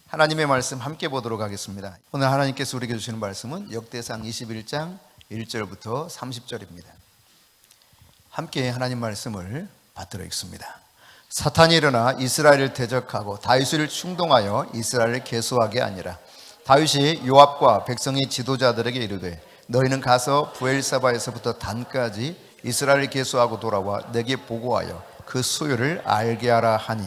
하나님의 말씀 함께 보도록 하겠습니다. 오늘 하나님께서 우리에게 주시는 말씀은 역대상 21장 1절부터 30절입니다. 함께 하나님 말씀을 받들어 읽습니다. 사탄이 일어나 이스라엘을 대적하고 다윗을 충동하여 이스라엘을 계수하게 하니라. 다윗이 요압과 백성의 지도자들에게 이르되 너희는 가서 브엘사바에서부터 단까지 이스라엘을 계수하고 돌아와 내게 보고하여 그 수요를 알게 하라 하니,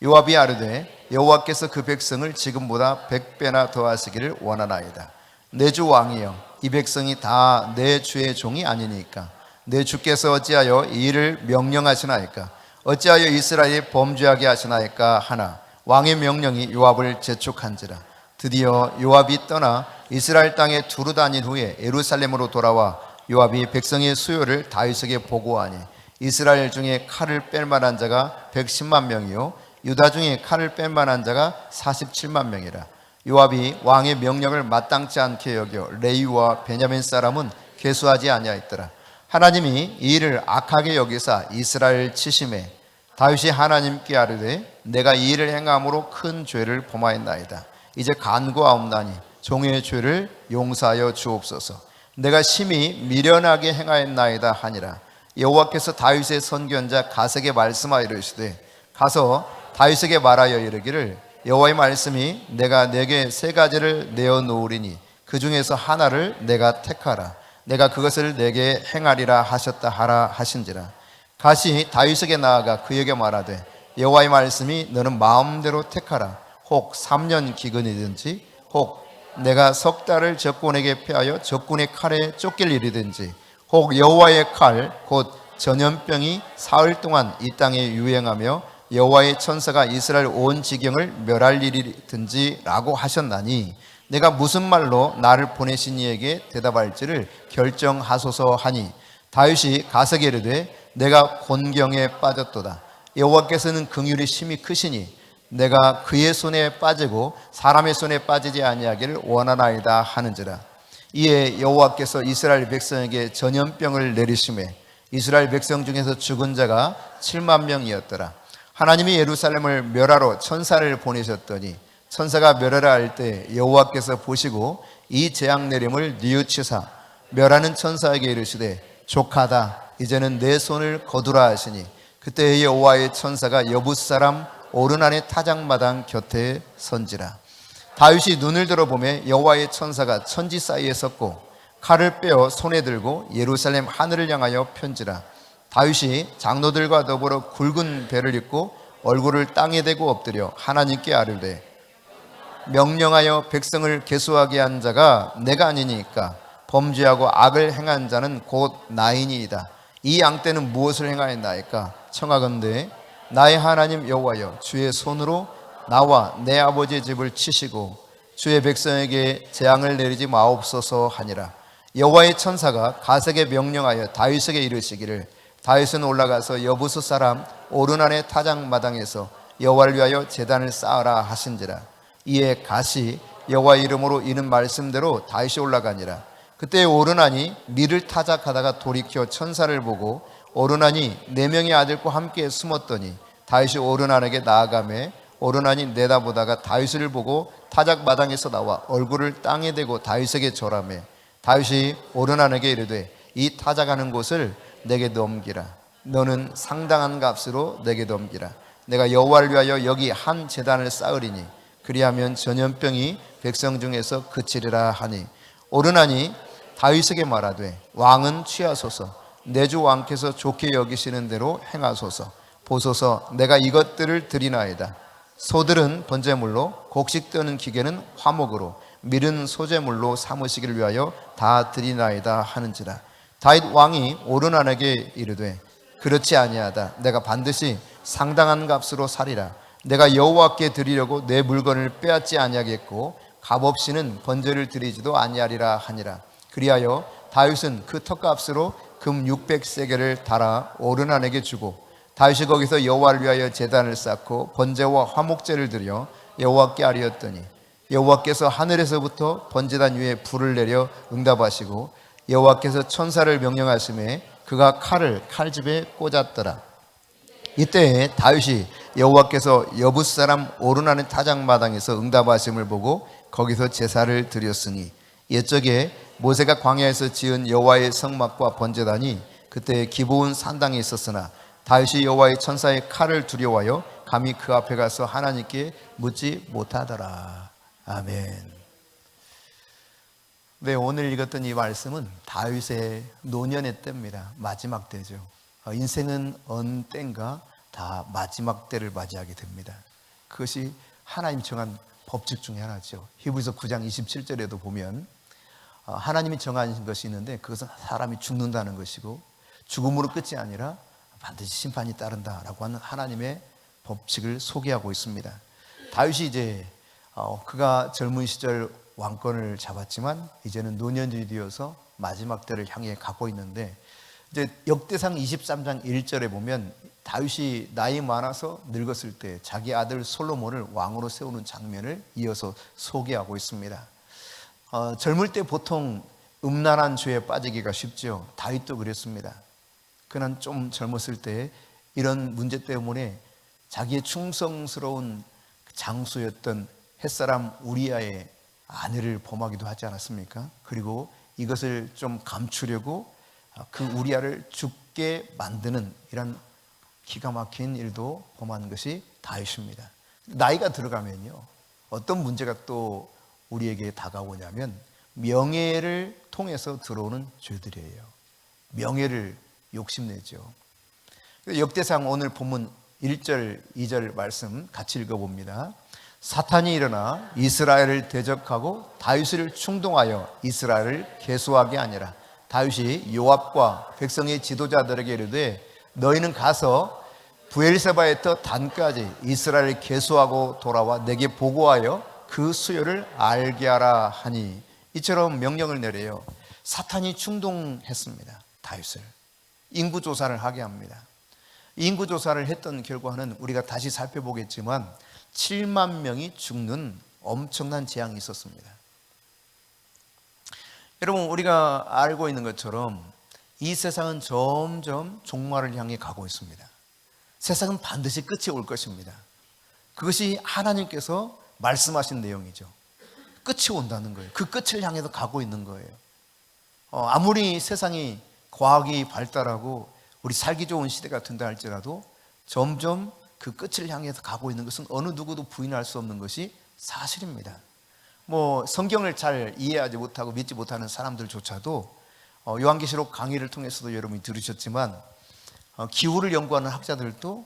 요압이 아뢰되 여호와께서 그 백성을 지금보다 100배나 더하시기를 원하나이다. 내 주 왕이여, 이 백성이 다 내 주의 종이 아니니까 내 주께서 어찌하여 이 일을 명령하시나이까? 어찌하여 이스라엘이 범죄하게 하시나이까 하나, 왕의 명령이 요압을 재촉한지라. 드디어 요압이 떠나 이스라엘 땅에 두루 다닌 후에 예루살렘으로 돌아와 요압이 백성의 수요를 다윗에게 보고하니, 이스라엘 중에 칼을 뺄 만한 자가 110만 명이요 유다 중에 칼을 뺀 만한 자가 47만 명이라. 요압이 왕의 명령을 마땅치 않게 여겨 레위와 베냐민 사람은 계수하지 아니하였더라. 하나님이 이 일을 악하게 여기사 이스라엘 치심해 다윗이 하나님께 아뢰되 내가 이 일을 행함으로 큰 죄를 범하였나이다. 이제 간구하옵나니 종의 죄를 용서하여 주옵소서. 내가 심히 미련하게 행하였나이다 하니라. 여호와께서 다윗의 선견자 갓에게 말씀하여 이르시되 가서 다윗에게 말하여 이르기를 여호와의 말씀이 내가 내게 세 가지를 내어 놓으리니 그 중에서 하나를 내가 택하라. 내가 그것을 내게 행하리라 하셨다 하라 하신지라. 갓이 다윗에게 나아가 그에게 말하되 여호와의 말씀이 너는 마음대로 택하라. 혹 3년 기근이든지 혹 내가 석 달을 적군에게 패하여 적군의 칼에 쫓길 일이든지 혹 여호와의 칼 곧 전염병이 사흘 동안 이 땅에 유행하며 여호와의 천사가 이스라엘 온 지경을 멸할 일이든지 라고 하셨나니 내가 무슨 말로 나를 보내신 이에게 대답할지를 결정하소서 하니, 다윗이 갓에게 이르되 내가 곤경에 빠졌도다. 여호와께서는 긍휼이 심히 크시니 내가 그의 손에 빠지고 사람의 손에 빠지지 아니하기를 원하나이다 하는지라. 이에 여호와께서 이스라엘 백성에게 전염병을 내리심에 이스라엘 백성 중에서 죽은 자가 7만 명이었더라. 하나님이 예루살렘을 멸하러 천사를 보내셨더니 천사가 멸하라 할 때 여호와께서 보시고 이 재앙 내림을 뉘우치사 멸하는 천사에게 이르시되 족하다, 이제는 내 손을 거두라 하시니, 그때 여호와의 천사가 여붓 사람 오르난의 타작마당 곁에 선지라. 다윗이 눈을 들어보매 여호와의 천사가 천지 사이에 섰고 칼을 빼어 손에 들고 예루살렘 하늘을 향하여 편지라. 다윗이 장로들과 더불어 굵은 배를 입고 얼굴을 땅에 대고 엎드려 하나님께 아뢰되 명령하여 백성을 계수하게 한 자가 내가 아니니까 범죄하고 악을 행한 자는 곧 나이니이다. 이 양떼는 무엇을 행하였나이까? 청하건대 나의 하나님 여호와여, 주의 손으로 나와 내 아버지의 집을 치시고 주의 백성에게 재앙을 내리지 마옵소서 하니라. 여호와의 천사가 갓에게 명령하여 다윗에게 이르시기를 다윗은 올라가서 여부스 사람 오르난의 타작마당에서 여호와를 위하여 제단을 쌓으라 하신지라. 이에 갓이 여호와 이름으로 이는 말씀대로 다윗이 올라가니라. 그때 오르난이 밀을 타작하다가 돌이켜 천사를 보고 오르난이 4명의 아들과 함께 숨었더니 다윗이 오르난에게 나아가매 오르난이 내다보다가 다윗을 보고 타작마당에서 나와 얼굴을 땅에 대고 다윗에게 절하매 다윗이 오르난에게 이르되 이 타작하는 곳을 내게 넘기라. 너는 상당한 값으로 내게 넘기라. 내가 여호와를 위하여 여기 한 제단을 쌓으리니 그리하면 전염병이 백성 중에서 그치리라 하니, 오르난이 다윗에게 말하되 왕은 취하소서. 내 주 왕께서 좋게 여기시는 대로 행하소서. 보소서, 내가 이것들을 드리나이다. 소들은 번제물로, 곡식 뜨는 기계는 화목으로, 밀은 소제물로 삼으시기를 위하여 다 드리나이다 하는지라. 다윗 왕이 오르난에게 이르되 그렇지 아니하다. 내가 반드시 상당한 값으로 사리라. 내가 여호와께 드리려고 내 물건을 빼앗지 아니하겠고 값없이는 번제를 드리지도 아니하리라 하니라. 그리하여 다윗은 그 턱값으로 금 600세겔을 달아 오르난에게 주고 다윗이 거기서 여호와를 위하여 제단을 쌓고 번제와 화목제를 드려 여호와께 아뢰었더니 여호와께서 하늘에서부터 번제단 위에 불을 내려 응답하시고 여호와께서 천사를 명령하심에 그가 칼을 칼집에 꽂았더라. 이때 다윗이 여호와께서 여붓 사람 오르나는 타작마당에서 응답하심을 보고 거기서 제사를 드렸으니 옛적에 모세가 광야에서 지은 여호와의 성막과 번제단이 그때 기브온 산당에 있었으나 다윗이 여호와의 천사의 칼을 두려워하여 감히 그 앞에 가서 하나님께 묻지 못하더라. 아멘. 네, 오늘 읽었던 이 말씀은 다윗의 노년의 때입니다. 마지막 때죠. 인생은 어느 때인가 다 마지막 때를 맞이하게 됩니다. 그것이 하나님 정한 법칙 중에 하나죠. 히브리서 9장 27절에도 보면 하나님이 정한 것이 있는데 그것은 사람이 죽는다는 것이고 죽음으로 끝이 아니라 반드시 심판이 따른다라고 하는 하나님의 법칙을 소개하고 있습니다. 다윗이 이제 그가 젊은 시절 왕권을 잡았지만 이제는 노년이 되어서 마지막 때를 향해 가고 있는데 이제 역대상 23장 1절에 보면 다윗이 나이 많아서 늙었을 때 자기 아들 솔로몬을 왕으로 세우는 장면을 이어서 소개하고 있습니다. 젊을 때 보통 음란한 죄에 빠지기가 쉽죠. 다윗도 그랬습니다. 그는 좀 젊었을 때 이런 문제 때문에 자기의 충성스러운 장수였던 햇사람 우리아의 아내를 범하기도 하지 않았습니까? 그리고 이것을 좀 감추려고 그 우리아를 죽게 만드는 이런 기가 막힌 일도 범하는 것이 다윗입니다. 나이가 들어가면요, 어떤 문제가 또 우리에게 다가오냐면 명예를 통해서 들어오는 죄들이에요. 명예를 욕심내죠. 역대상 오늘 본문 1절, 2절 말씀 같이 읽어봅니다. 사탄이 일어나 이스라엘을 대적하고 다윗을 충동하여 이스라엘을 계수하게 하니라. 다윗이 요압과 백성의 지도자들에게 이르되 너희는 가서 브엘세바에서 단까지 이스라엘을 계수하고 돌아와 내게 보고하여 그 수요를 알게 하라 하니, 이처럼 명령을 내려요. 사탄이 충동했습니다. 다윗을 인구조사를 하게 합니다. 인구조사를 했던 결과는 우리가 다시 살펴보겠지만 7만 명이 죽는 엄청난 재앙이 있었습니다. 여러분, 우리가 알고 있는 것처럼 이 세상은 점점 종말을 향해 가고 있습니다. 세상은 반드시 끝이 올 것입니다. 그것이 하나님께서 말씀하신 내용이죠. 끝이 온다는 거예요. 그 끝을 향해서 가고 있는 거예요. 아무리 세상이 과학이 발달하고 우리 살기 좋은 시대가 된다 할지라도 점점 그 끝을 향해서 가고 있는 것은 어느 누구도 부인할 수 없는 것이 사실입니다. 성경을 잘 이해하지 못하고 믿지 못하는 사람들조차도 요한계시록 강의를 통해서도 여러분이 들으셨지만 기후를 연구하는 학자들도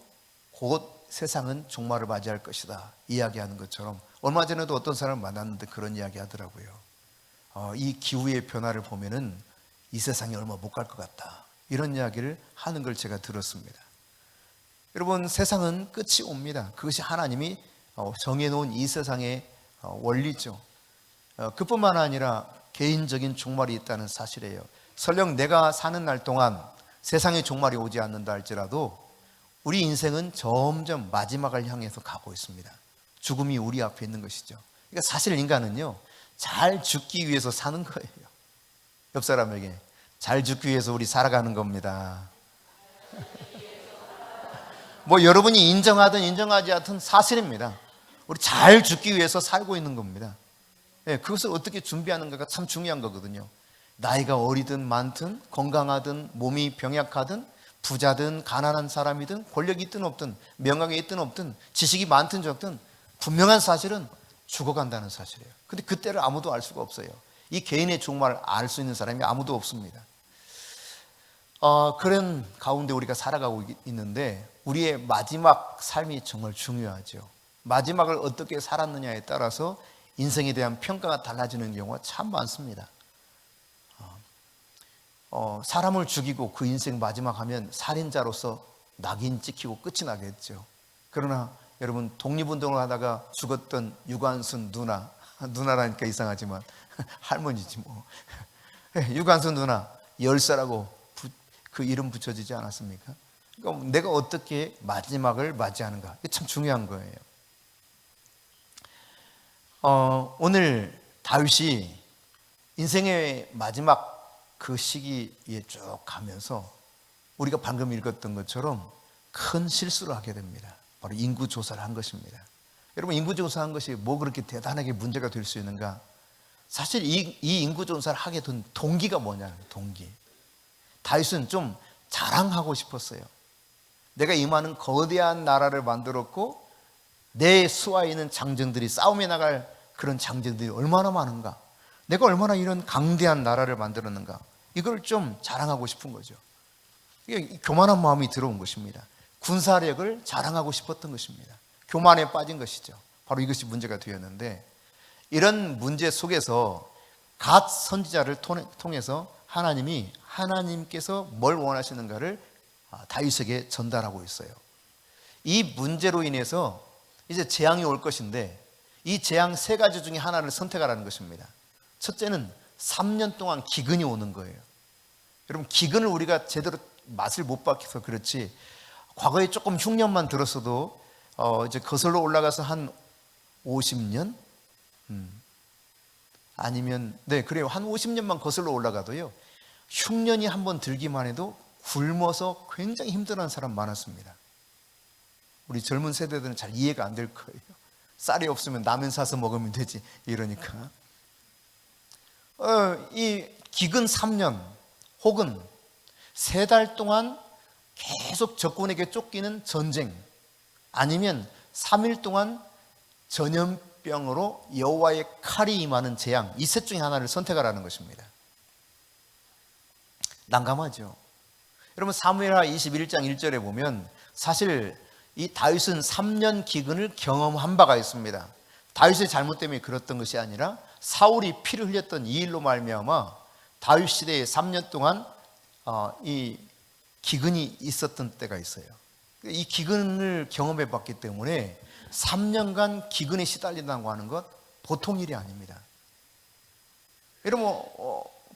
곧 세상은 종말을 맞이할 것이다 이야기하는 것처럼, 얼마 전에도 어떤 사람을 만났는데 그런 이야기 하더라고요. 이 기후의 변화를 보면은 이 세상이 얼마 못 갈 것 같다, 이런 이야기를 하는 걸 제가 들었습니다. 여러분, 세상은 끝이 옵니다. 그것이 하나님이 정해놓은 이 세상의 원리죠. 그뿐만 아니라 개인적인 종말이 있다는 사실이에요. 설령 내가 사는 날 동안 세상의 종말이 오지 않는다 할지라도 우리 인생은 점점 마지막을 향해서 가고 있습니다. 죽음이 우리 앞에 있는 것이죠. 그러니까 사실 인간은요, 잘 죽기 위해서 사는 거예요. 옆 사람에게 잘 죽기 위해서 우리 살아가는 겁니다. 여러분이 인정하든 인정하지 않든 사실입니다. 우리 잘 죽기 위해서 살고 있는 겁니다. 그것을 어떻게 준비하는가가 참 중요한 거거든요. 나이가 어리든 많든 건강하든 몸이 병약하든 부자든 가난한 사람이든 권력이 있든 없든 명예가 있든 없든 지식이 많든 적든 분명한 사실은 죽어간다는 사실이에요. 근데 그때를 아무도 알 수가 없어요. 이 개인의 종말을 알 수 있는 사람이 아무도 없습니다. 그런 가운데 우리가 살아가고 있는데 우리의 마지막 삶이 정말 중요하죠. 마지막을 어떻게 살았느냐에 따라서 인생에 대한 평가가 달라지는 경우가 참 많습니다. 사람을 죽이고 그 인생 마지막 하면 살인자로서 낙인 찍히고 끝이 나겠죠. 그러나 여러분, 독립운동을 하다가 죽었던 유관순 누나, 누나라니까 이상하지만 할머니지 뭐. 유관순 누나 10살하고 그 이름 붙여지지 않았습니까? 그러니까 내가 어떻게 마지막을 맞이하는가, 이게 참 중요한 거예요. 오늘 다윗이 인생의 마지막 그 시기에 쭉 가면서 우리가 방금 읽었던 것처럼 큰 실수를 하게 됩니다. 바로 인구조사를 한 것입니다. 여러분, 인구조사한 것이 뭐 그렇게 대단하게 문제가 될 수 있는가? 사실 이 인구조사를 하게 된 동기가 뭐냐? 동기. 다윗은 좀 자랑하고 싶었어요. 내가 이 많은 거대한 나라를 만들었고 내 수하에 있는 장정들이 싸움에 나갈 그런 장정들이 얼마나 많은가? 내가 얼마나 이런 강대한 나라를 만들었는가? 이걸 좀 자랑하고 싶은 거죠. 이게 교만한 마음이 들어온 것입니다. 군사력을 자랑하고 싶었던 것입니다. 교만에 빠진 것이죠. 바로 이것이 문제가 되었는데, 이런 문제 속에서 갓 선지자를 통해서 하나님께서 뭘 원하시는가를 다윗에게 전달하고 있어요. 이 문제로 인해서 이제 재앙이 올 것인데, 이 재앙 세 가지 중에 하나를 선택하라는 것입니다. 첫째는 3년 동안 기근이 오는 거예요. 여러분, 기근을 우리가 제대로 맛을 못 봐서 그렇지, 과거에 조금 흉년만 들었어도 이제 거슬러 올라가서 한 50년? 아니면, 네, 그래요. 한 50년만 거슬러 올라가도요, 흉년이 한번 들기만 해도 굶어서 굉장히 힘들어하는 사람 많았습니다. 우리 젊은 세대들은 잘 이해가 안 될 거예요. 쌀이 없으면 라면 사서 먹으면 되지, 이러니까. 이 기근 3년 혹은 3달 동안 계속 적군에게 쫓기는 전쟁, 아니면 3일 동안 전염병으로 여호와의 칼이 임하는 재앙, 이 셋 중에 하나를 선택하라는 것입니다. 난감하죠. 여러분, 사무엘하 21장 1절에 보면 사실 이 다윗은 3년 기근을 경험한 바가 있습니다. 다윗의 잘못 때문에 그랬던 것이 아니라 사울이 피를 흘렸던 이 일로 말미암아 다윗 시대에 3년 동안 이 기근이 있었던 때가 있어요. 이 기근을 경험해 봤기 때문에 3년간 기근에 시달린다고 하는 것 보통 일이 아닙니다. 여러분,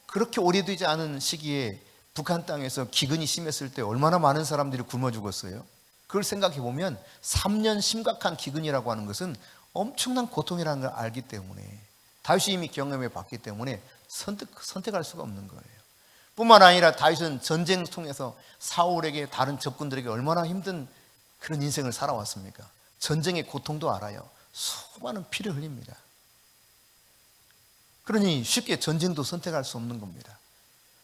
그렇게 오래되지 않은 시기에 북한 땅에서 기근이 심했을 때 얼마나 많은 사람들이 굶어 죽었어요. 그걸 생각해 보면 3년 심각한 기근이라고 하는 것은 엄청난 고통이라는 걸 알기 때문에, 다윗이 이미 경험해 봤기 때문에 선택할 수가 없는 거예요. 뿐만 아니라 다윗은 전쟁을 통해서 사울에게, 다른 적군들에게 얼마나 힘든 그런 인생을 살아왔습니까? 전쟁의 고통도 알아요. 수많은 피를 흘립니다. 그러니 쉽게 전쟁도 선택할 수 없는 겁니다.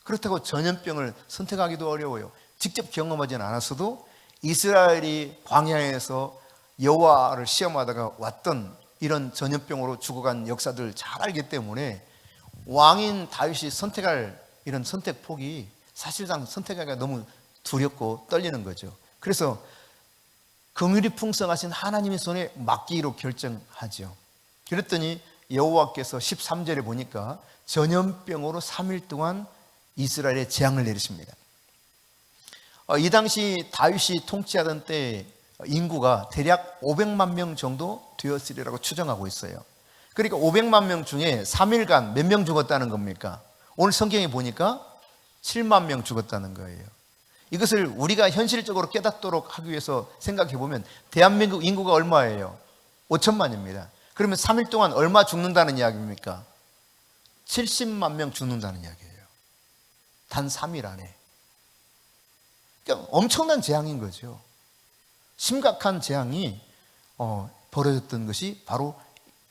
그렇다고 전염병을 선택하기도 어려워요. 직접 경험하지는 않았어도 이스라엘이 광야에서 여호와를 시험하다가 왔던 이런 전염병으로 죽어간 역사들 잘 알기 때문에 왕인 다윗이 선택할 이런 선택폭이 사실상 선택하기가 너무 두렵고 떨리는 거죠. 그래서 긍휼이 풍성하신 하나님의 손에 맡기기로 결정하죠. 그랬더니 여호와께서 13절에 보니까 전염병으로 3일 동안 이스라엘에 재앙을 내리십니다. 이 당시 다윗이 통치하던 때 인구가 대략 500만 명 정도 되었으리라고 추정하고 있어요. 그러니까 500만 명 중에 3일간 몇 명 죽었다는 겁니까? 오늘 성경에 보니까 7만 명 죽었다는 거예요. 이것을 우리가 현실적으로 깨닫도록 하기 위해서 생각해 보면 대한민국 인구가 얼마예요? 5천만입니다. 그러면 3일 동안 얼마 죽는다는 이야기입니까? 70만 명 죽는다는 이야기예요. 단 3일 안에. 그러니까 엄청난 재앙인 거죠. 심각한 재앙이 벌어졌던 것이 바로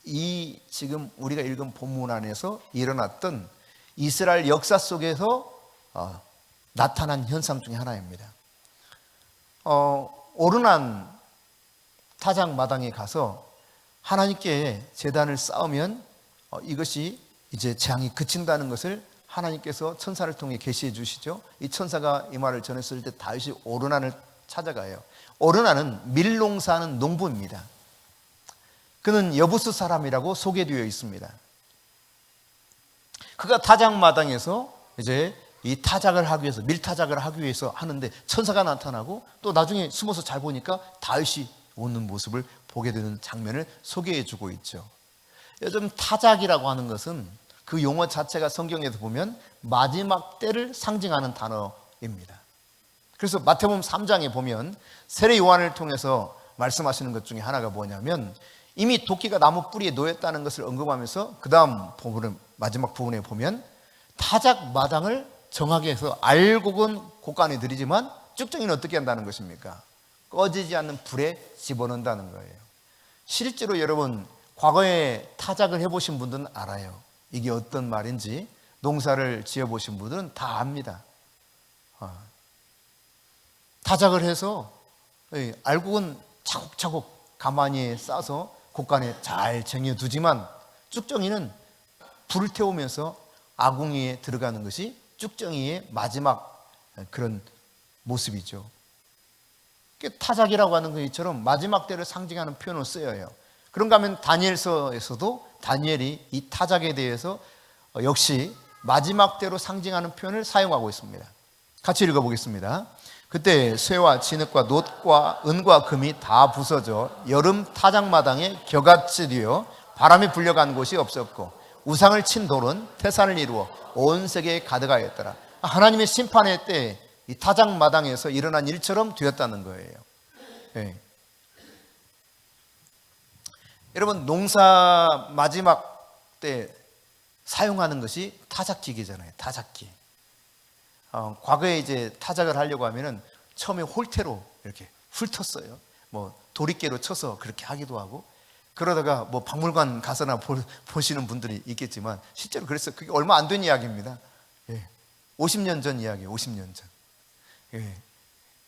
이 지금 우리가 읽은 본문 안에서 일어났던 이스라엘 역사 속에서 나타난 현상 중에 하나입니다. 오르난 타작마당에 가서 하나님께 제단을 쌓으면 이것이 이제 재앙이 그친다는 것을 하나님께서 천사를 통해 계시해 주시죠. 이 천사가 이 말을 전했을 때 다윗이 오르난을 찾아가요. 오르난은 밀농사하는 농부입니다. 그는 여부스 사람이라고 소개되어 있습니다. 그가 타작마당에서 이제 이 타작을 하기 위해서, 밀타작을 하기 위해서 하는데 천사가 나타나고 또 나중에 숨어서 잘 보니까 다윗이 오는 모습을 보게 되는 장면을 소개해 주고 있죠. 요즘 타작이라고 하는 것은 그 용어 자체가 성경에서 보면 마지막 때를 상징하는 단어입니다. 그래서 마태복음 3장에 보면 세례 요한을 통해서 말씀하시는 것 중에 하나가 뭐냐면 이미 도끼가 나무 뿌리에 놓였다는 것을 언급하면서 그 다음 부분을, 마지막 부분에 보면 타작 마당을 정하게 해서 알곡은 곡간에 들이지만 쭉정이는 어떻게 한다는 것입니까? 꺼지지 않는 불에 집어넣는다는 거예요. 실제로 여러분 과거에 타작을 해보신 분들은 알아요. 이게 어떤 말인지. 농사를 지어보신 분들은 다 압니다. 타작을 해서 알곡은 차곡차곡 가마니에 싸서 곡간에 잘 쟁여두지만 쭉정이는 불을 태우면서 아궁이에 들어가는 것이 쭉정이의 마지막 그런 모습이죠. 타작이라고 하는 것처럼 마지막 때를 상징하는 표현을 쓰여요. 그런가 하면 다니엘서에서도 다니엘이 이 타작에 대해서 역시 마지막 때로 상징하는 표현을 사용하고 있습니다. 같이 읽어보겠습니다. 그때 쇠와 진흙과 놋과 은과 금이 다 부서져 여름 타작마당에 겨같이 되어 바람이 불려간 곳이 없었고 우상을 친 돌은 태산을 이루어 온 세계에 가득하였더라. 하나님의 심판의 때 이 타작마당에서 일어난 일처럼 되었다는 거예요. 네. 여러분 농사 마지막 때 사용하는 것이 타작기계잖아요. 타작기. 과거에 이제 타작을 하려고 하면은 처음에 홀대로 이렇게 훑었어요. 뭐 도리깨로 쳐서 그렇게 하기도 하고 그러다가 뭐 박물관 가서나 보시는 분들이 있겠지만 실제로 그랬어요. 그게 얼마 안 된 이야기입니다. 예. 50년 전 이야기예요. 50년 전. 예.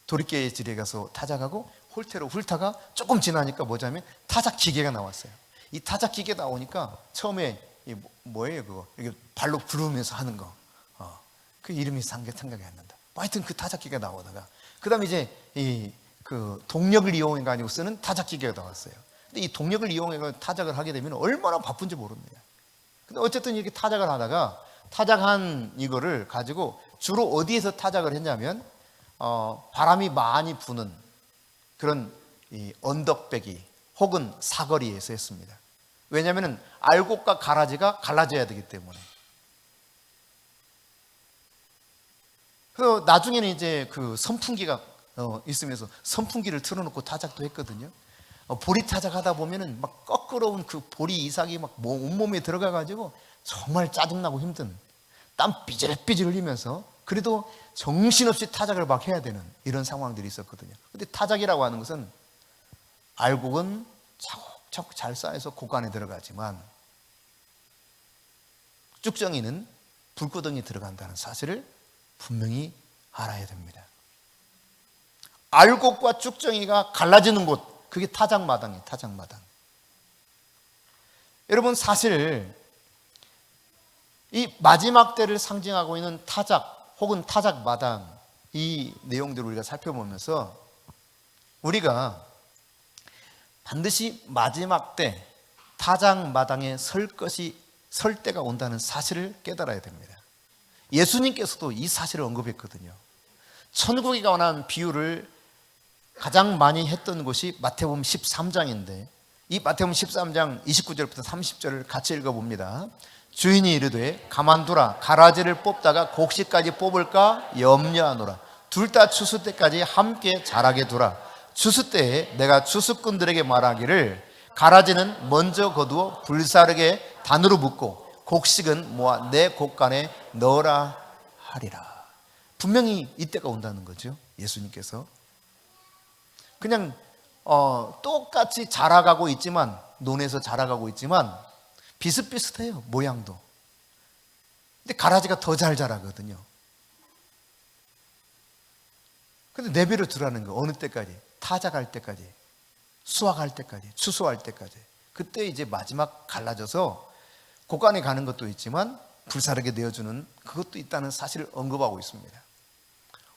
도리깨의 질에 가서 타작하고 홀대로 훑다가 조금 지나니까 뭐냐면 타작 기계가 나왔어요. 이 타작 기계 나오니까 처음에 뭐예요 그거? 이게 발로 부르면서 하는 거. 그 이름이 생각이 안 난다. 하여튼 그 타작 기계가 나오다가 그다음에 이제 그 동력을 이용해 가지고 쓰는 타작 기계가 나왔어요. 근데 이 동력을 이용해 가지고 타작을 하게 되면 얼마나 바쁜지 모릅니다. 근데 어쨌든 이렇게 타작을 하다가 타작한 이거를 가지고 주로 어디에서 타작을 했냐면 바람이 많이 부는 그런 이 언덕배기 혹은 사거리에서 했습니다. 왜냐하면 알곡과 가라지가 갈라져야 되기 때문에. 그래서 나중에는 이제 그 선풍기가 있으면서 선풍기를 틀어놓고 타작도 했거든요. 보리 타작하다 보면은 막 거꾸러운 그 보리 이삭이 막 온몸에 들어가가지고 정말 짜증나고 힘든 땀 삐질삐질 흘리면서 그래도 정신없이 타작을 막 해야 되는 이런 상황들이 있었거든요. 근데 타작이라고 하는 것은 알곡은 차곡차곡 잘 쌓여서 곡간에 들어가지만 쭉정이는 불구덩이에 들어간다는 사실을 분명히 알아야 됩니다. 알곡과 쭉정이가 갈라지는 곳, 그게 타작마당이에요. 타작마당. 여러분 사실 이 마지막 때를 상징하고 있는 타작 혹은 타작마당 이 내용들을 우리가 살펴보면서 우리가 반드시 마지막 때 타작마당에 설 때가 온다는 사실을 깨달아야 됩니다. 예수님께서도 이 사실을 언급했거든요. 천국에 관한 비유를 가장 많이 했던 곳이 마태복음 13장인데 이 마태복음 13장 29절부터 30절을 같이 읽어봅니다. 주인이 이르되 가만두라 가라지를 뽑다가 곡식까지 뽑을까 염려하노라. 둘 다 추수 때까지 함께 자라게 두라. 추수 때에 내가 추수꾼들에게 말하기를 가라지는 먼저 거두어 불사르게 단으로 묶고 곡식은 모아 내 곡간에 넣으라 하리라. 분명히 이때가 온다는 거죠. 예수님께서 그냥 똑같이 자라가고 있지만 논에서 자라가고 있지만 비슷비슷해요. 모양도. 근데 가라지가 더 잘 자라거든요. 근데 내버려 두라는 거. 어느 때까지? 타작할 때까지, 수확할 때까지, 추수할 때까지. 그때 이제 마지막 갈라져서 곡간에 가는 것도 있지만 불사르게 내어주는 그것도 있다는 사실을 언급하고 있습니다.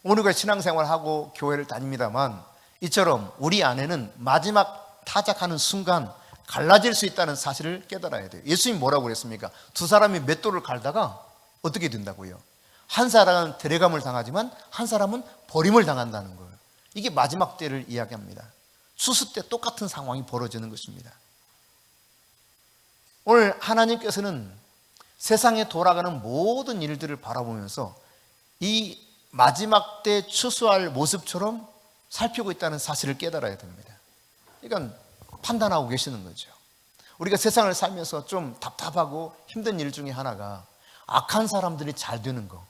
오늘과 신앙생활하고 교회를 다닙니다만 이처럼 우리 안에는 마지막 타작하는 순간 갈라질 수 있다는 사실을 깨달아야 돼요. 예수님 뭐라고 그랬습니까? 두 사람이 맷돌을 갈다가 어떻게 된다고요? 한 사람은 데려감을 당하지만 한 사람은 버림을 당한다는 거예요. 이게 마지막 때를 이야기합니다. 추수 때 똑같은 상황이 벌어지는 것입니다. 오늘 하나님께서는 세상에 돌아가는 모든 일들을 바라보면서 이 마지막 때 추수할 모습처럼 살피고 있다는 사실을 깨달아야 됩니다. 그러니까 판단하고 계시는 거죠. 우리가 세상을 살면서 좀 답답하고 힘든 일 중에 하나가 악한 사람들이 잘 되는 거.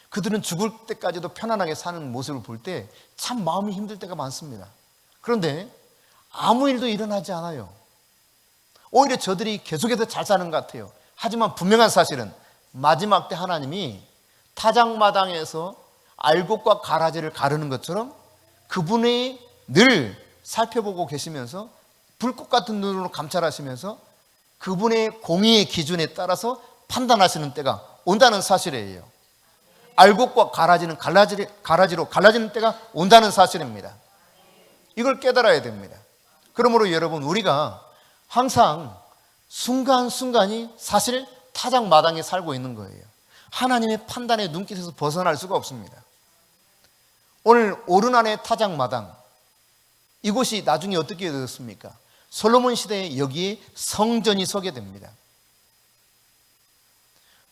그들은 죽을 때까지도 편안하게 사는 모습을 볼 때 참 마음이 힘들 때가 많습니다. 그런데 아무 일도 일어나지 않아요. 오히려 저들이 계속해서 잘 사는 것 같아요. 하지만 분명한 사실은 마지막 때 하나님이 타작마당에서 알곡과 가라지를 가르는 것처럼 그분이 늘 살펴보고 계시면서 불꽃 같은 눈으로 감찰하시면서 그분의 공의의 기준에 따라서 판단하시는 때가 온다는 사실이에요. 알곡과 가라지는 가라지로 갈라지는 때가 온다는 사실입니다. 이걸 깨달아야 됩니다. 그러므로 여러분, 우리가 항상 순간순간이 사실 타작마당에 살고 있는 거예요. 하나님의 판단의 눈빛에서 벗어날 수가 없습니다. 오늘 오르난의 타작마당, 이곳이 나중에 어떻게 되었습니까? 솔로몬 시대에 여기에 성전이 서게 됩니다.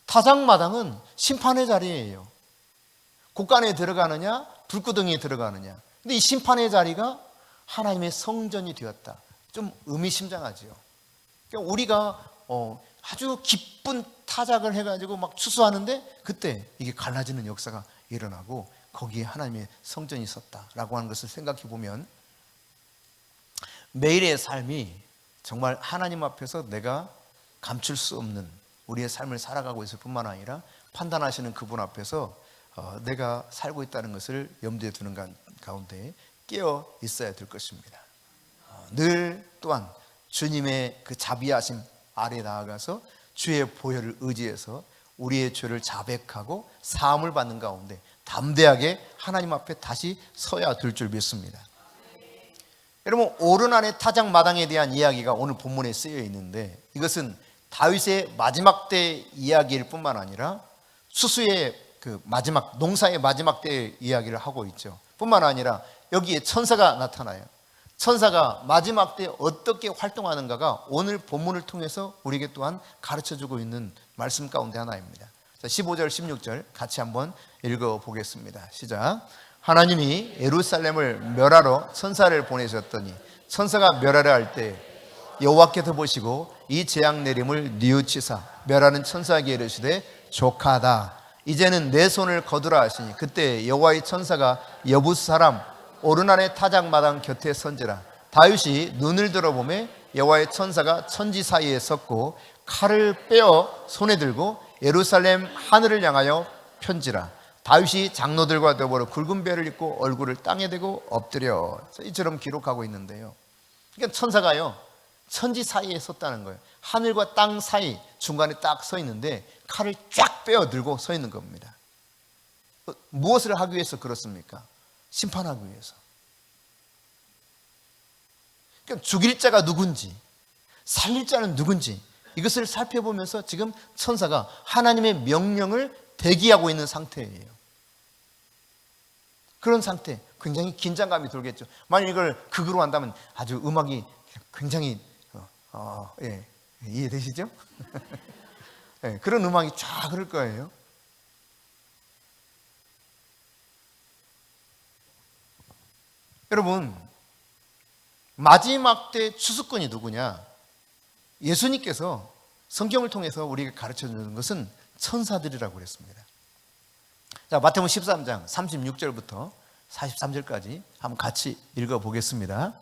타작마당은 심판의 자리예요. 곳간에 들어가느냐, 불구덩이에 들어가느냐. 근데 이 심판의 자리가 하나님의 성전이 되었다. 좀 의미심장하죠. 그러니까 우리가 아주 기쁜 타작을 해가지고 막 추수하는데 그때 이게 갈라지는 역사가 일어나고 거기에 하나님의 성전이 섰다라고 하는 것을 생각해 보면 매일의 삶이 정말 하나님 앞에서 내가 감출 수 없는 우리의 삶을 살아가고 있을 뿐만 아니라 판단하시는 그분 앞에서 내가 살고 있다는 것을 염두에 두는 가운데 깨어 있어야 될 것입니다. 늘 또한 주님의 그 자비하심 아래 나아가서 주의 보혈을 의지해서 우리의 죄를 자백하고 사함을 받는 가운데 담대하게 하나님 앞에 다시 서야 될 줄 믿습니다. 여러분, 오르난의 타작마당에 대한 이야기가 오늘 본문에 쓰여 있는데 이것은 다윗의 마지막 때 이야기일 뿐만 아니라 수수의 그 마지막 농사의 마지막 때 이야기를 하고 있죠. 뿐만 아니라 여기에 천사가 나타나요. 천사가 마지막 때 어떻게 활동하는가가 오늘 본문을 통해서 우리에게 또한 가르쳐주고 있는 말씀 가운데 하나입니다. 자, 15절 16절 같이 한번 읽어보겠습니다. 시작. 하나님이 예루살렘을 멸하러 천사를 보내셨더니 천사가 멸하려 할 때 여호와께서 보시고 이 재앙 내림을 뉘우치사 멸하는 천사에게 이르시되 족하다. 이제는 내 손을 거두라 하시니 그때 여호와의 천사가 여부스 사람 오르난의 타작마당 곁에 선지라. 다윗이 눈을 들어보매 여호와의 천사가 천지 사이에 섰고 칼을 빼어 손에 들고 예루살렘 하늘을 향하여 편지라. 다윗이 장로들과 더불어 굵은 베를 입고 얼굴을 땅에 대고 엎드려 이처럼 기록하고 있는데요. 그러니까 천사가요 천지 사이에 섰다는 거예요. 하늘과 땅 사이 중간에 딱 서 있는데 칼을 쫙 빼어 들고 서 있는 겁니다. 무엇을 하기 위해서 그렇습니까? 심판하기 위해서. 그러니까 죽일 자가 누군지 살릴 자는 누군지 이것을 살펴보면서 지금 천사가 하나님의 명령을 대기하고 있는 상태예요. 그런 상태, 굉장히 긴장감이 들겠죠. 만약 이걸 극으로 한다면 아주 음악이 굉장히 이해되시죠? 네, 그런 음악이 쫙 흐를 거예요. 여러분, 마지막 때 추수꾼이 누구냐? 예수님께서 성경을 통해서 우리에게 가르쳐주는 것은 천사들이라고 그랬습니다. 자, 마태복음 13장 36절부터 43절까지 한번 같이 읽어보겠습니다.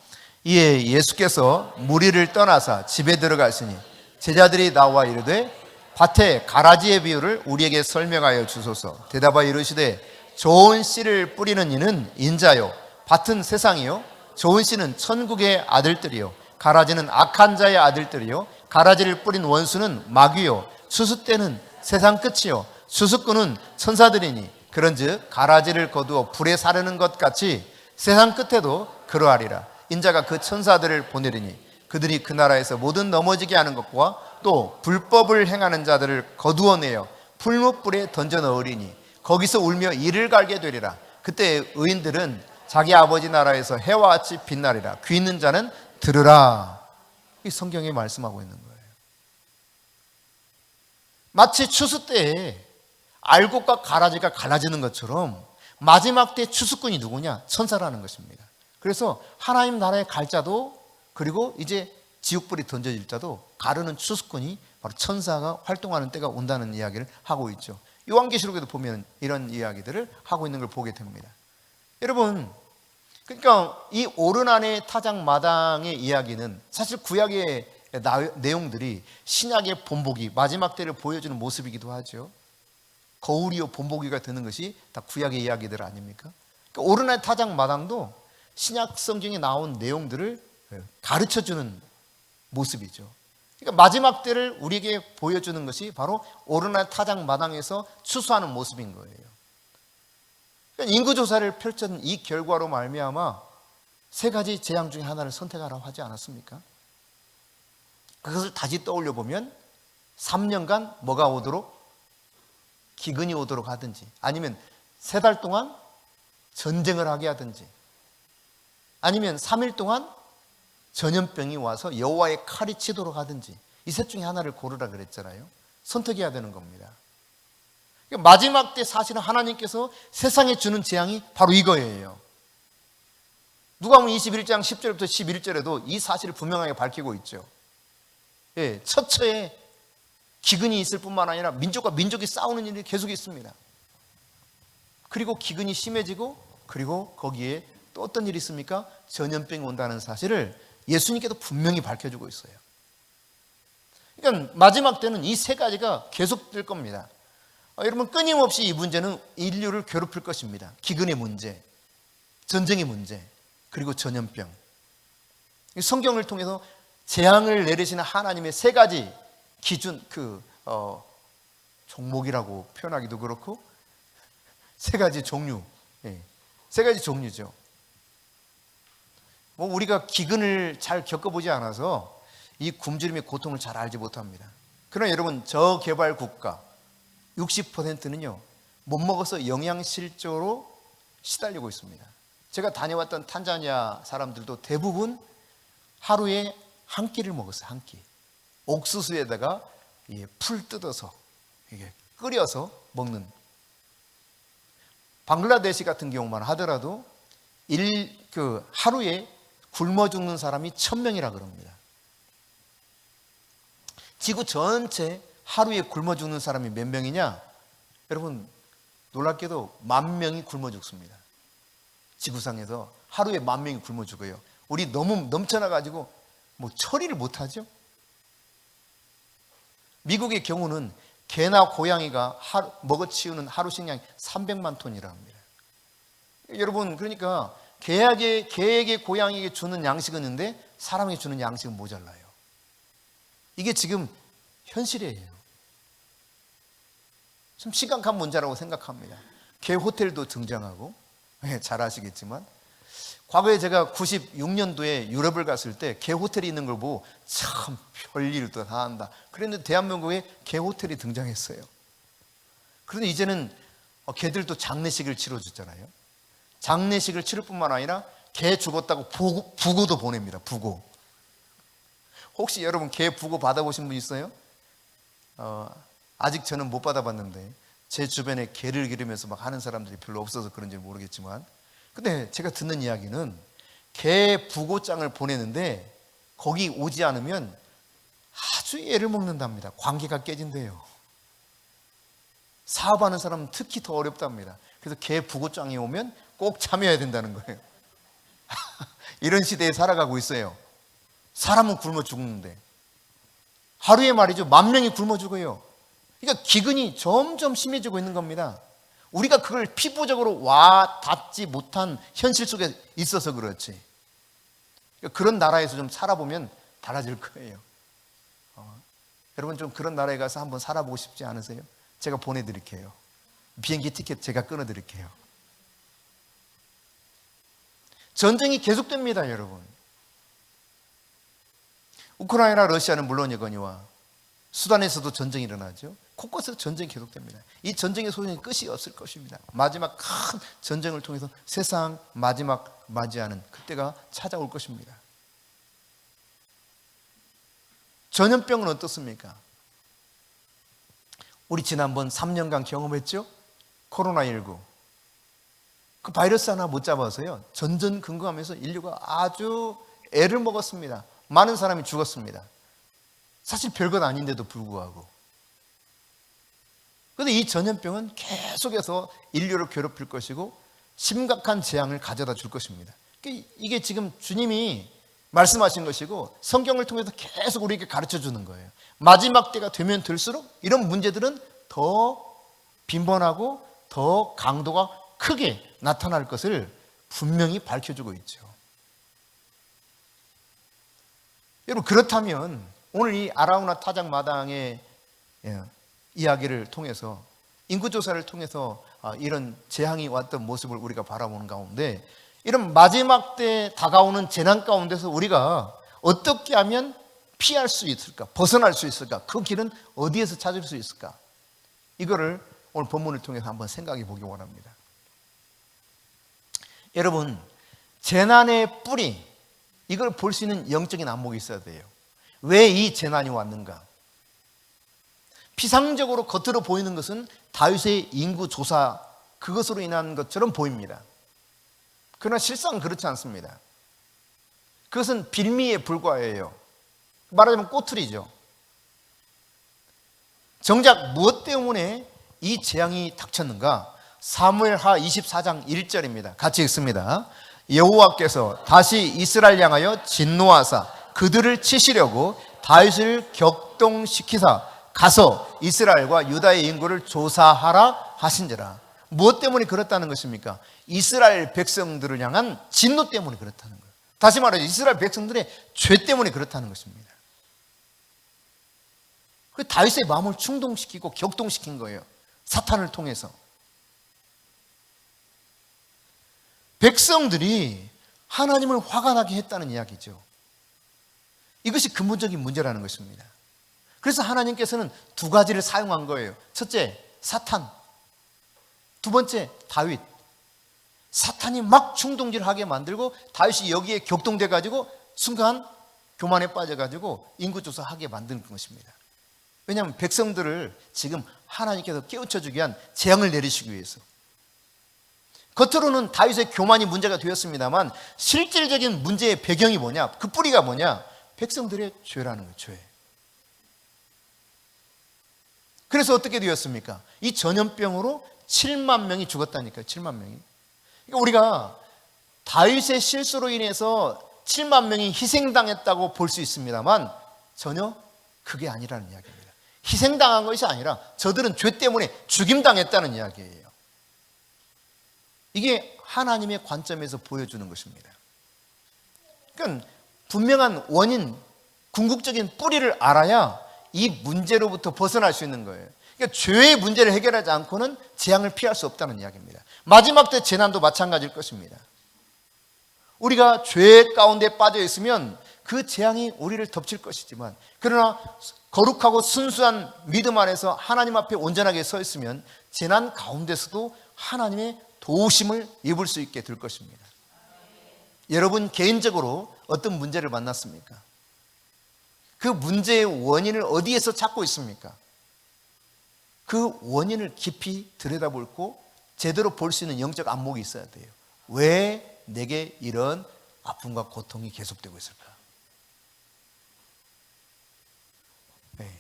이에 예수께서 무리를 떠나사 집에 들어가시니 제자들이 나와 이르되 밭에 가라지의 비유를 우리에게 설명하여 주소서. 대답하여 이르시되 좋은 씨를 뿌리는 이는 인자요 밭은 세상이요 좋은 씨는 천국의 아들들이요 가라지는 악한 자의 아들들이요 가라지를 뿌린 원수는 마귀요 추수 때는 세상 끝이요 추수꾼은 천사들이니 그런즉 가라지를 거두어 불에 사르는 것 같이 세상 끝에도 그러하리라. 인자가 그 천사들을 보내리니 그들이 그 나라에서 모든 넘어지게 하는 것과 또 불법을 행하는 자들을 거두어내어 풀무불에 던져 넣으리니 거기서 울며 이를 갈게 되리라. 그때 의인들은 자기 아버지 나라에서 해와 같이 빛나리라. 귀 있는 자는 들으라. 이 성경이 말씀하고 있는 거예요. 마치 추수 때에 알곡과 가라지가 갈라지는 것처럼 마지막 때 추수꾼이 누구냐? 천사라는 것입니다. 그래서 하나님 나라에 갈 자도 그리고 이제 지옥불이 던져질 자도 가르는 추수꾼이 바로 천사가 활동하는 때가 온다는 이야기를 하고 있죠. 요한계시록에도 보면 이런 이야기들을 하고 있는 걸 보게 됩니다. 여러분, 그러니까 이 오르난의 타작마당의 이야기는 사실 구약의 내용들이 신약의 본보기, 마지막 때를 보여주는 모습이기도 하죠. 거울이요 본보기가 되는 것이 다 구약의 이야기들 아닙니까? 그러니까 오르난의 타작마당도 신약 성경에 나온 내용들을 가르쳐주는 모습이죠. 그러니까 마지막 때를 우리에게 보여주는 것이 바로 오르난 타작마당에서 추수하는 모습인 거예요. 그러니까 인구조사를 펼쳤던 이 결과로 말미암아 세 가지 재앙 중에 하나를 선택하라고 하지 않았습니까? 그것을 다시 떠올려 보면 3년간 뭐가 오도록? 기근이 오도록 하든지, 아니면 3달 동안 전쟁을 하게 하든지, 아니면 3일 동안 전염병이 와서 여호와의 칼이 치도록 하든지, 이 셋 중에 하나를 고르라 그랬잖아요. 선택해야 되는 겁니다. 마지막 때 사실은 하나님께서 세상에 주는 재앙이 바로 이거예요. 누가복음 21장 10절부터 11절에도 이 사실을 분명하게 밝히고 있죠. 예, 처처에 기근이 있을 뿐만 아니라 민족과 민족이 싸우는 일이 계속 있습니다. 그리고 기근이 심해지고, 그리고 거기에 또 어떤 일이 있습니까? 전염병이 온다는 사실을 예수님께도 분명히 밝혀주고 있어요. 그러니까 마지막 때는 이 세 가지가 계속될 겁니다. 여러분, 끊임없이 이 문제는 인류를 괴롭힐 것입니다. 기근의 문제, 전쟁의 문제, 그리고 전염병. 성경을 통해서 재앙을 내리시는 하나님의 세 가지 기준, 종목이라고 표현하기도 그렇고, 세 가지 종류, 세 가지 종류죠. 뭐 우리가 기근을 잘 겪어보지 않아서 이 굶주림의 고통을 잘 알지 못합니다. 그러나 여러분, 저개발 국가 60%는요 못 먹어서 영양실조로 시달리고 있습니다. 제가 다녀왔던 탄자니아 사람들도 대부분 하루에 한 끼를 먹었어요. 한 끼. 옥수수에다가 풀 뜯어서 이게 끓여서 먹는. 방글라데시 같은 경우만 하더라도 하루에 굶어 죽는 사람이 1000명이라 그럽니다. 지구 전체 하루에 굶어 죽는 사람이 몇 명이냐? 여러분, 놀랍게도 10,000명이 굶어 죽습니다. 지구상에서 하루에 10,000명이 굶어 죽어요. 우리 너무 넘쳐나가지고 뭐 처리를 못하죠. 미국의 경우는 개나 고양이가 먹어치우는 하루 식량이 300만 톤이라 합니다. 여러분, 그러니까 개에게 고양이에게 주는 양식은 있는데 사람에게 주는 양식은 모자라요. 이게 지금 현실이에요. 좀 심각한 문제라고 생각합니다. 개 호텔도 등장하고, 잘 아시겠지만, 과거에 제가 96년도에 유럽을 갔을 때 개 호텔이 있는 걸 보고 참 별일도 다 한다. 그랬는데 대한민국에 개 호텔이 등장했어요. 그런데 이제는 개들도 장례식을 치러주잖아요. 장례식을 치를 뿐만 아니라 개 죽었다고 부고도 보냅니다. 부고. 혹시 여러분 개 부고 받아보신 분 있어요? 아직 저는 못 받아봤는데 제 주변에 개를 기르면서 막 하는 사람들이 별로 없어서 그런지 모르겠지만, 근데 제가 듣는 이야기는 개 부고장을 보내는데 거기 오지 않으면 아주 애를 먹는답니다. 관계가 깨진대요. 사업하는 사람은 특히 더 어렵답니다. 그래서 개 부고장이 오면 꼭 참여해야 된다는 거예요. 이런 시대에 살아가고 있어요. 사람은 굶어 죽는데 하루에 말이죠 10,000명이 굶어 죽어요. 그러니까 기근이 점점 심해지고 있는 겁니다. 우리가 그걸 피부적으로 와 닿지 못한 현실 속에 있어서 그렇지. 그러니까 그런 나라에서 좀 살아보면 달라질 거예요. 여러분 좀 그런 나라에 가서 한번 살아보고 싶지 않으세요? 제가 보내드릴게요. 비행기 티켓 제가 끊어드릴게요. 전쟁이 계속됩니다, 여러분. 우크라이나, 러시아는 물론이거니와 수단에서도 전쟁이 일어나죠. 곳곳에서 전쟁이 계속됩니다. 이 전쟁의 소용이 끝이 없을 것입니다. 마지막 큰 전쟁을 통해서 세상 마지막 맞이하는 그때가 찾아올 것입니다. 전염병은 어떻습니까? 우리 지난번 3년간 경험했죠? 코로나19. 그 바이러스 하나 못 잡아서요 전전긍긍하면서 인류가 아주 애를 먹었습니다. 많은 사람이 죽었습니다. 사실 별것 아닌데도 불구하고. 그런데 이 전염병은 계속해서 인류를 괴롭힐 것이고 심각한 재앙을 가져다 줄 것입니다. 이게 지금 주님이 말씀하신 것이고 성경을 통해서 계속 우리에게 가르쳐 주는 거예요. 마지막 때가 되면 될수록 이런 문제들은 더 빈번하고 더 강도가 크게 나타날 것을 분명히 밝혀주고 있죠. 여러분, 그렇다면 오늘 이 아라우나 타작마당의 이야기를 통해서, 인구조사를 통해서 이런 재앙이 왔던 모습을 우리가 바라보는 가운데, 이런 마지막 때 다가오는 재난 가운데서 우리가 어떻게 하면 피할 수 있을까? 벗어날 수 있을까? 그 길은 어디에서 찾을 수 있을까? 이거를 오늘 본문을 통해서 한번 생각해 보기 원합니다. 여러분, 재난의 뿌리, 이걸 볼 수 있는 영적인 안목이 있어야 돼요. 왜 이 재난이 왔는가? 피상적으로 겉으로 보이는 것은 다윗의 인구 조사, 그것으로 인한 것처럼 보입니다. 그러나 실상은 그렇지 않습니다. 그것은 빌미에 불과해요. 말하자면 꼬투리죠. 정작 무엇 때문에 이 재앙이 닥쳤는가? 사무엘하 24장 1절입니다. 같이 읽습니다. 여호와께서 다시 이스라엘 향하여 진노하사 그들을 치시려고 다윗을 격동시키사 가서 이스라엘과 유다의 인구를 조사하라 하신지라. 무엇 때문에 그렇다는 것입니까? 이스라엘 백성들을 향한 진노 때문에 그렇다는 거예요. 다시 말해서 이스라엘 백성들의 죄 때문에 그렇다는 것입니다. 그 다윗의 마음을 충동시키고 격동시킨 거예요. 사탄을 통해서. 백성들이 하나님을 화가 나게 했다는 이야기죠. 이것이 근본적인 문제라는 것입니다. 그래서 하나님께서는 두 가지를 사용한 거예요. 첫째, 사탄. 두 번째, 다윗. 사탄이 막 충동질하게 만들고 다윗이 여기에 격동돼 가지고 순간 교만에 빠져 가지고 인구조사하게 만드는 것입니다. 왜냐하면 백성들을 지금 하나님께서 깨우쳐 주기 위한 재앙을 내리시기 위해서. 겉으로는 다윗의 교만이 문제가 되었습니다만 실질적인 문제의 배경이 뭐냐? 그 뿌리가 뭐냐? 백성들의 죄라는 거예요. 죄. 그래서 어떻게 되었습니까? 이 전염병으로 7만 명이 죽었다니까요. 7만 명이. 그러니까 우리가 다윗의 실수로 인해서 7만 명이 희생당했다고 볼 수 있습니다만 전혀 그게 아니라는 이야기입니다. 희생당한 것이 아니라 저들은 죄 때문에 죽임당했다는 이야기예요. 이게 하나님의 관점에서 보여주는 것입니다. 그러니까 분명한 원인, 궁극적인 뿌리를 알아야 이 문제로부터 벗어날 수 있는 거예요. 그러니까 죄의 문제를 해결하지 않고는 재앙을 피할 수 없다는 이야기입니다. 마지막 때 재난도 마찬가지일 것입니다. 우리가 죄 가운데 빠져 있으면 그 재앙이 우리를 덮칠 것이지만, 그러나 거룩하고 순수한 믿음 안에서 하나님 앞에 온전하게 서 있으면 재난 가운데서도 하나님의 도우심을 입을 수 있게 될 것입니다. 여러분 개인적으로 어떤 문제를 만났습니까? 그 문제의 원인을 어디에서 찾고 있습니까? 그 원인을 깊이 들여다보고 제대로 볼 수 있는 영적 안목이 있어야 돼요. 왜 내게 이런 아픔과 고통이 계속되고 있을까? 네.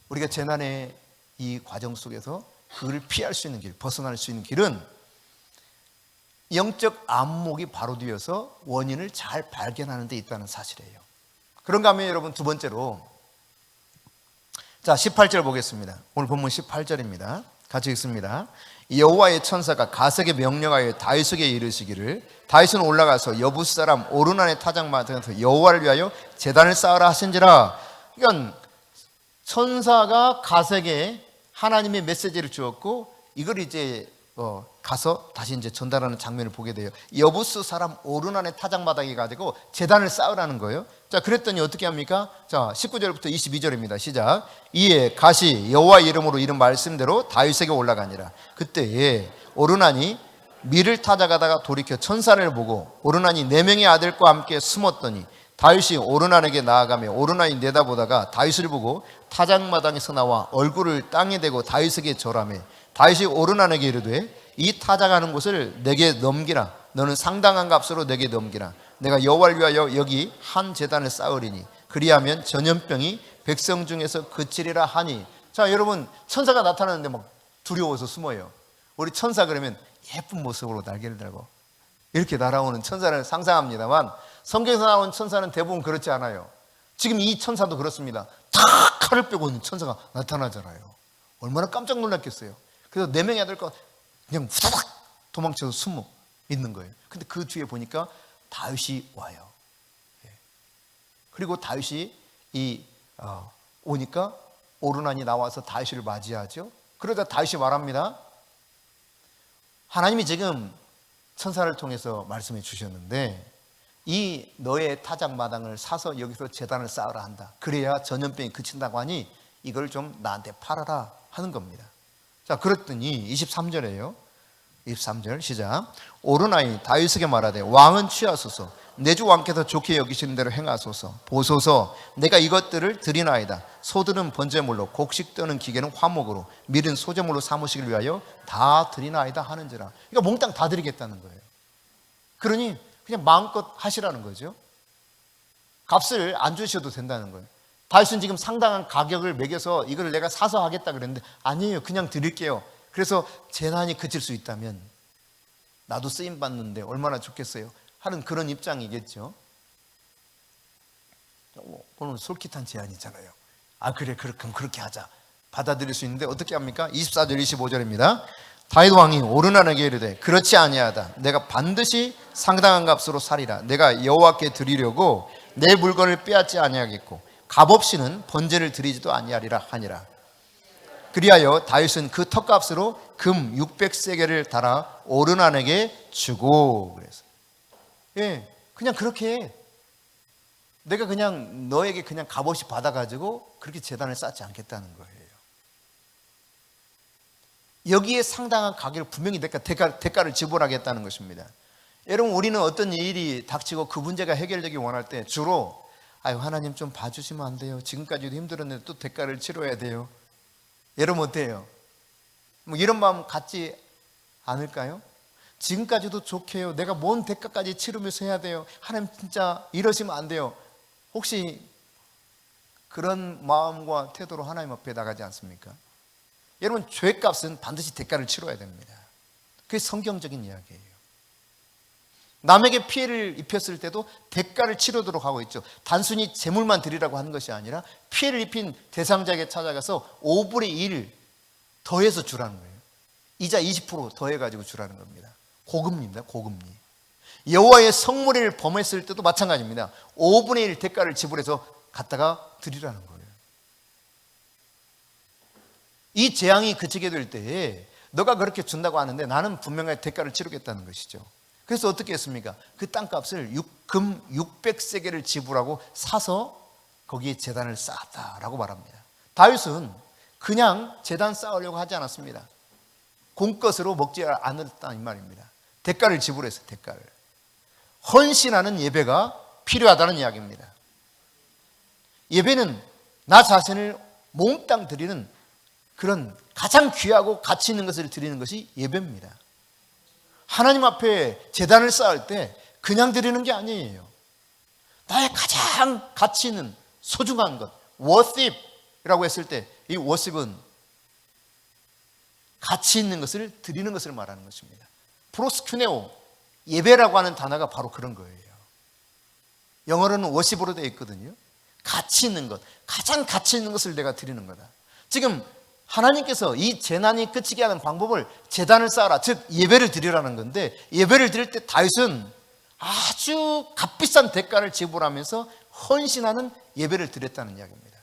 우리가 재난의 이 과정 속에서 그를 피할 수 있는 길, 벗어날 수 있는 길은 영적 안목이 바로 되어서 원인을 잘 발견하는 데 있다는 사실이에요. 그런가 하면 여러분 두 번째로, 자 18절 보겠습니다. 오늘 본문 18절입니다. 같이 읽습니다. 여호와의 천사가 가석에 명령하여 다윗에게 이르시기를 다윗은 올라가서 여부스 사람 오르난의 타작마당에서 여호와를 위하여 제단을 쌓으라 하신지라. 그러니까 천사가 가석에 하나님의 메시지를 주었고 이걸 이제 가서 다시 이제 전달하는 장면을 보게 돼요. 여부스 사람 오르난의 타작마당에 가지고 제단을 쌓으라는 거예요. 자, 그랬더니 어떻게 합니까? 자, 19절부터 22절입니다. 시작. 이에 갓이 여호와 이름으로 이른 말씀대로 다윗에게 올라가니라. 그때에 오르난이 밀을 타작하다가 돌이켜 천사를 보고 오르난이 4명의 아들과 함께 숨었더니 다윗이 오르난에게 나아가며 오르난이 내다보다가 다윗을 보고 타작마당에서 나와 얼굴을 땅에 대고 다윗에게 절하며 다윗이 오르난에게 이르되 이 타작하는 곳을 내게 넘기라. 너는 상당한 값으로 내게 넘기라. 내가 여호와를 위하여 여기 한 제단을 쌓으리니 그리하면 전염병이 백성 중에서 그치리라 하니. 자, 여러분 천사가 나타나는데 막 두려워서 숨어요. 우리 천사 그러면 예쁜 모습으로 날개를 달고 이렇게 날아오는 천사를 상상합니다만 성경에서 나오는 천사는 대부분 그렇지 않아요. 지금 이 천사도 그렇습니다. 다 칼을 빼고 있는 천사가 나타나잖아요. 얼마나 깜짝 놀랐겠어요. 그래서 4명의 아들과 그냥 후다닥 도망쳐서 숨어 있는 거예요. 근데 그 뒤에 보니까 다윗이 와요. 그리고 다윗이 오니까 오르난이 나와서 다윗을 맞이하죠. 그러다 다윗이 말합니다. 하나님이 지금 천사를 통해서 말씀해 주셨는데 이 너의 타작마당을 사서 여기서 제단을 쌓으라 한다. 그래야 전염병이 그친다고 하니 이걸 좀 나한테 팔아라 하는 겁니다. 자, 그랬더니 23절이에요. 23절 시작. 오르나이 다윗에게 말하되 왕은 취하소서 내 주 왕께서 좋게 여기시는 대로 행하소서. 보소서 내가 이것들을 드리나이다. 소들은 번제물로, 곡식 떠는 기계는 화목으로, 밀은 소제물로 삼으시길 위하여 다 드리나이다 하는지라. 그러니까 몽땅 다 드리겠다는 거예요. 그러니 그냥 마음껏 하시라는 거죠. 값을 안 주셔도 된다는 거예요. 다윗은 지금 상당한 가격을 매겨서 이걸 내가 사서 하겠다 그랬는데 아니에요. 그냥 드릴게요. 그래서 재난이 그칠 수 있다면 나도 쓰임 받는데 얼마나 좋겠어요 하는 그런 입장이겠죠. 오늘 솔깃한 제안이잖아요. 아 그래 그럼 그렇게 하자. 받아들일 수 있는데 어떻게 합니까? 24절 25절입니다. 다윗 왕이 오르나에게 이르되 그렇지 아니하다. 내가 반드시 상당한 값으로 사리라. 내가 여호와께 드리려고 내 물건을 빼앗지 아니하겠고 값없이는 번제를 드리지도 아니하리라 하니라. 그리하여 다윗은 그 턱값으로 금 600세겔을 달아 오르난에게 주고 그래서 그냥 그렇게 해. 내가 그냥 너에게 그냥 값없이 받아가지고 그렇게 제단을 쌓지 않겠다는 거예요. 여기에 상당한 가격을 분명히 대가를 지불하겠다는 것입니다. 여러분 우리는 어떤 일이 닥치고 그 문제가 해결되기 원할 때 주로 아유 하나님 좀 봐주시면 안 돼요. 지금까지도 힘들었는데 또 대가를 치러야 돼요. 여러분 어때요? 뭐 이런 마음 갖지 않을까요? 지금까지도 좋게요. 내가 뭔 대가까지 치르면서 해야 돼요. 하나님 진짜 이러시면 안 돼요. 혹시 그런 마음과 태도로 하나님 앞에 나가지 않습니까? 여러분 죄값은 반드시 대가를 치러야 됩니다. 그게 성경적인 이야기예요. 남에게 피해를 입혔을 때도 대가를 치르도록 하고 있죠. 단순히 재물만 드리라고 하는 것이 아니라 피해를 입힌 대상자에게 찾아가서 5분의 1 더해서 주라는 거예요. 이자 20% 더해가지고 주라는 겁니다. 고금리입니다. 고금리. 여호와의 성물을 범했을 때도 마찬가지입니다. 5분의 1 대가를 지불해서 갖다가 드리라는 거예요. 이 재앙이 그치게 될 때에 너가 그렇게 준다고 하는데 나는 분명하게 대가를 치르겠다는 것이죠. 그래서 어떻게 했습니까? 그 땅값을 금 600세겔을 지불하고 사서 거기에 제단을 쌓았다라고 말합니다. 다윗은 그냥 제단 쌓으려고 하지 않았습니다. 공것으로 먹지 않았다 이 말입니다. 대가를 지불해서 대가를. 헌신하는 예배가 필요하다는 이야기입니다. 예배는 나 자신을 몽땅 드리는 그런 가장 귀하고 가치 있는 것을 드리는 것이 예배입니다. 하나님 앞에 제단을 쌓을 때 그냥 드리는 게 아니에요. 나의 가장 가치 있는 소중한 것, worship이라고 했을 때 이 worship은 가치 있는 것을 드리는 것을 말하는 것입니다. 프로스큐네오, 예배라고 하는 단어가 바로 그런 거예요. 영어로는 worship으로 되어 있거든요. 가치 있는 것, 가장 가치 있는 것을 내가 드리는 거다. 지금 하나님께서 이 재난이 그치게 하는 방법을 제단을 쌓아라, 즉 예배를 드리라는 건데 예배를 드릴 때 다윗은 아주 값비싼 대가를 지불하면서 헌신하는 예배를 드렸다는 이야기입니다.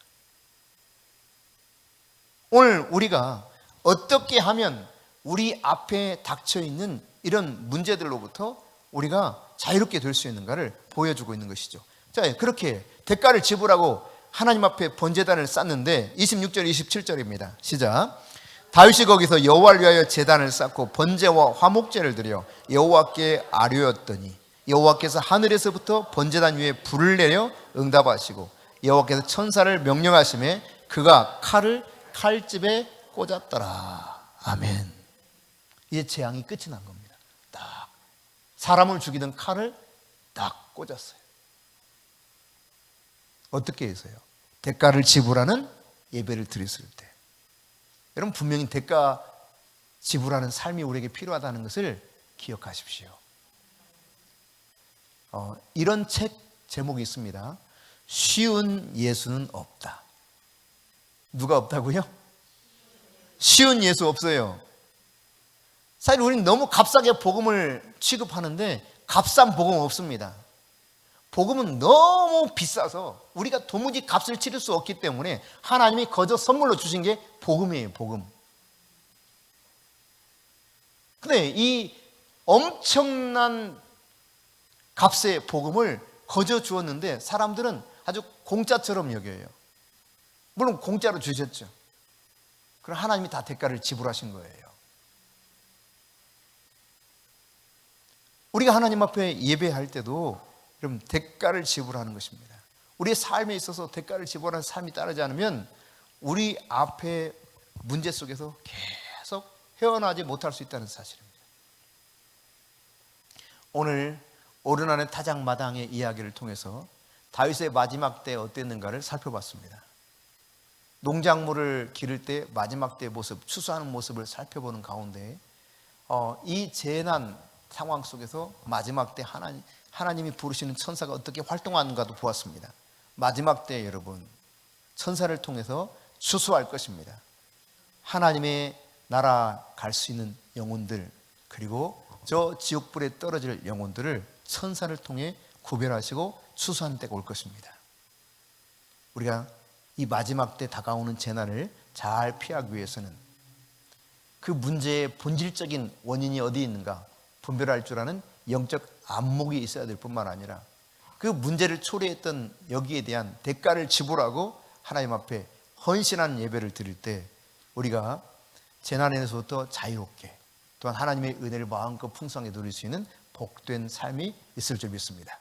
오늘 우리가 어떻게 하면 우리 앞에 닥쳐있는 이런 문제들로부터 우리가 자유롭게 될 수 있는가를 보여주고 있는 것이죠. 자, 그렇게 대가를 지불하고 하나님 앞에 번제단을 쌓는데 26절 27절입니다. 시작. 다윗이 거기서 여호와를 위하여 제단을 쌓고 번제와 화목제를 드려 여호와께 아뢰었더니 여호와께서 하늘에서부터 번제단 위에 불을 내려 응답하시고 여호와께서 천사를 명령하심에 그가 칼을 칼집에 꽂았더라. 아멘. 이제 재앙이 끝이 난 겁니다. 딱 사람을 죽이던 칼을 딱 꽂았어요. 어떻게 해서요? 대가를 지불하는 예배를 드렸을 때. 여러분 분명히 대가 지불하는 삶이 우리에게 필요하다는 것을 기억하십시오. 이런 책 제목이 있습니다. 쉬운 예수는 없다. 누가 없다고요? 쉬운 예수 없어요. 사실 우리는 너무 값싸게 복음을 취급하는데 값싼 복음 없습니다. 복음은 너무 비싸서 우리가 도무지 값을 치를 수 없기 때문에 하나님이 거저 선물로 주신 게 복음이에요. 복음. 근데 이 엄청난 값의 복음을 거저 주었는데 사람들은 아주 공짜처럼 여겨요. 물론 공짜로 주셨죠. 그럼 하나님이 다 대가를 지불하신 거예요. 우리가 하나님 앞에 예배할 때도 여러분 대가를 지불하는 것입니다. 우리의 삶에 있어서 대가를 지불하는 삶이 따르지 않으면 우리 앞에 문제 속에서 계속 헤어나지 못할 수 있다는 사실입니다. 오늘 오르나는 타작마당의 이야기를 통해서 다윗의 마지막 때 어땠는가를 살펴봤습니다. 농작물을 기를 때 마지막 때의 모습, 추수하는 모습을 살펴보는 가운데 이 재난 상황 속에서 마지막 때 하나님이 부르시는 천사가 어떻게 활동하는가도 보았습니다. 마지막 때 여러분 천사를 통해서 추수할 것입니다. 하나님의 나라 갈 수 있는 영혼들, 그리고 저 지옥불에 떨어질 영혼들을 천사를 통해 구별하시고 추수하는 때가 올 것입니다. 우리가 이 마지막 때 다가오는 재난을 잘 피하기 위해서는 그 문제의 본질적인 원인이 어디 있는가 분별할 줄 아는 영적 안목이 있어야 될 뿐만 아니라 그 문제를 초래했던 여기에 대한 대가를 지불하고 하나님 앞에 헌신한 예배를 드릴 때 우리가 재난에서부터 자유롭게 또한 하나님의 은혜를 마음껏 풍성하게 누릴 수 있는 복된 삶이 있을 줄 믿습니다.